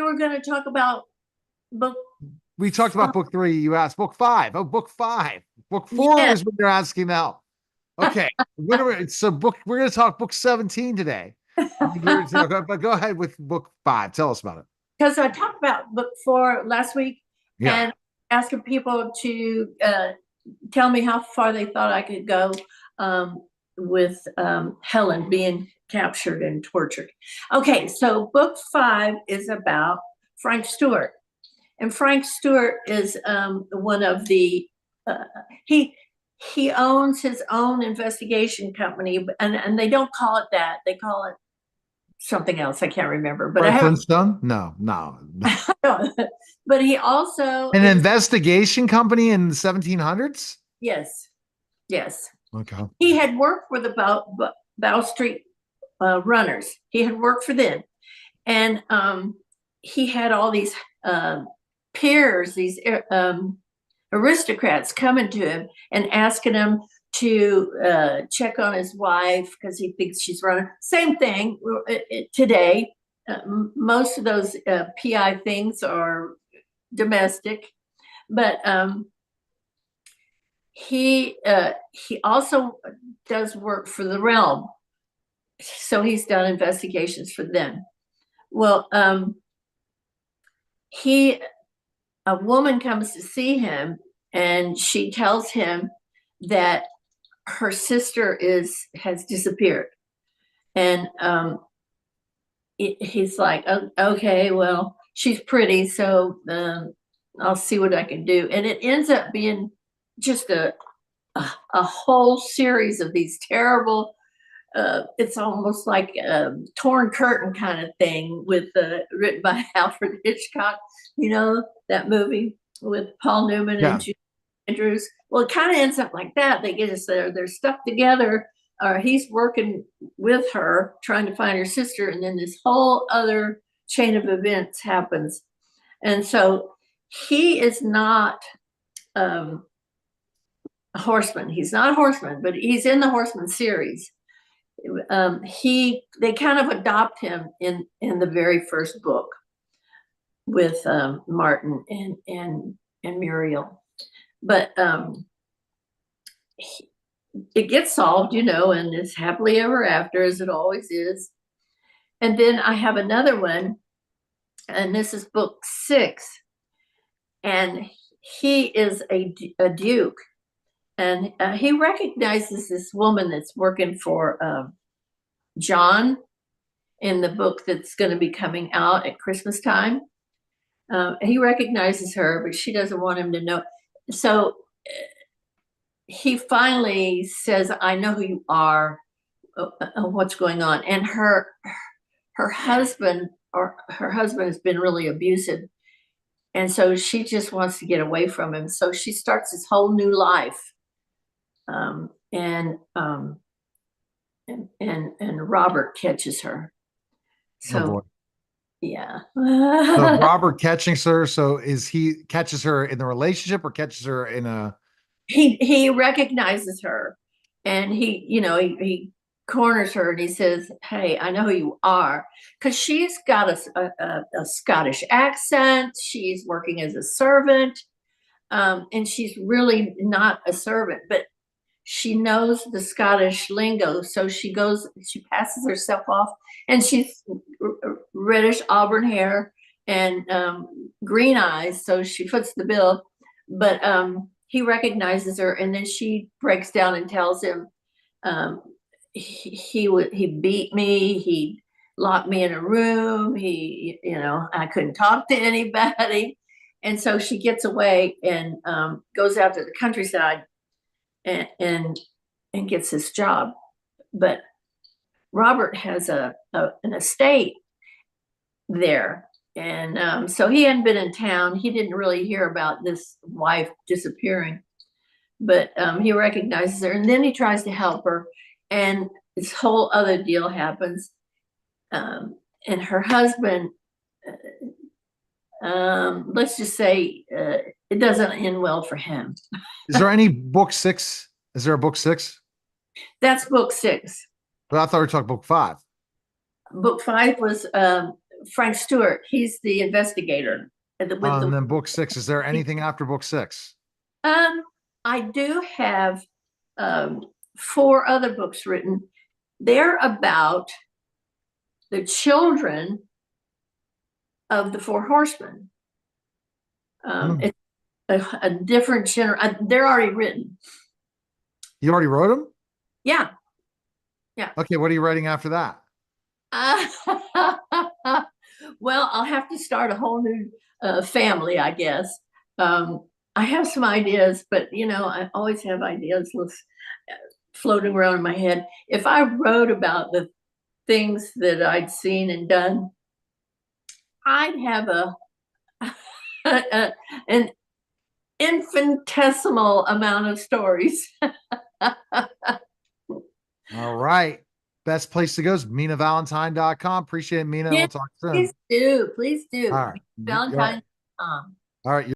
were going to talk about book. We talked about book 3. You asked book 5. Oh, book 5. Book 4 Yeah. is what you're asking now. Okay. We're going to talk book 17 today. But go ahead with book 5. Tell us about it. Because I talked about book 4 last week Yeah. and asking people to tell me how far they thought I could go with Helen being captured and tortured. Okay, so book 5 is about Frank Stewart. And Frank Stewart is one of the, he owns his own investigation company, and they don't call it that. They call it something else. I can't remember, but I Fred haven't. Flintstone? No. But he also An is, investigation company in the 1700s? yes, yes. Okay. He had worked for the Bow Street Runners. He had worked for them, and he had all these peers, these aristocrats coming to him and asking him to check on his wife because he thinks she's running. Same thing today. Most of those PI things are domestic, but he also does work for the realm, so he's done investigations for them. Well, a woman comes to see him, and she tells him that her sister has disappeared, and he's like, oh, okay, well, she's pretty, so I'll see what I can do. And it ends up being just a whole series of these terrible. It's almost like a torn curtain kind of thing with written by Alfred Hitchcock. You know that movie with Paul Newman and Yeah. Julie Andrews. Well, it kind of ends up like that. They get us there. They're stuck together. Or he's working with her, trying to find her sister, and then this whole other chain of events happens. And so he is not a horseman. He's not a horseman, but he's in the Horseman series. They kind of adopt him in the very first book with Martin and Muriel, but it gets solved, and it's happily ever after, as it always is. And then I have another one, and this is book 6, and he is a duke, and he recognizes this woman that's working for John in the book that's going to be coming out at Christmas time. He recognizes her, but she doesn't want him to know. So he finally says, I know who you are, what's going on. And her husband has been really abusive. And so she just wants to get away from him. So she starts this whole new life. And Robert catches her. Oh boy. So yeah. So Robert catching her. So he catches her in the relationship or catches her in a? He recognizes her, and he corners her, and he says, hey, I know who you are, because she's got a Scottish accent. She's working as a servant, and she's really not a servant, but she knows the Scottish lingo. So she passes herself off, and she's reddish auburn hair and green eyes. So she fits the bill, but he recognizes her, and then she breaks down and tells him he beat me. He locked me in a room. I couldn't talk to anybody. And so she gets away and goes out to the countryside and gets this job. But Robert has an estate there. And so he hadn't been in town. He didn't really hear about this wife disappearing, but he recognizes her, and then he tries to help her, and this whole other deal happens. And her husband, let's just say, it doesn't end well for him. Is there any book 6? Is there a book 6? That's book 6. But I thought we were talking book 5. Book 5 was Frank Stewart. He's the investigator. And then book 6. Is there anything after book 6? Um, I do have 4 other books written. They're about the children of the 4 horsemen. It's a different generation. They're already written. You already wrote them? Yeah. Yeah. Okay, what are you writing after that? Well, I'll have to start a whole new family, I guess. I have some ideas, but I always have ideas floating around in my head. If I wrote about the things that I'd seen and done, I'd have an infinitesimal amount of stories. All right. Best place to go is MinaValentine.com. Appreciate it, Mina. Yeah, We'll talk soon. please do. Please do. All right. Valentine's.com. All right.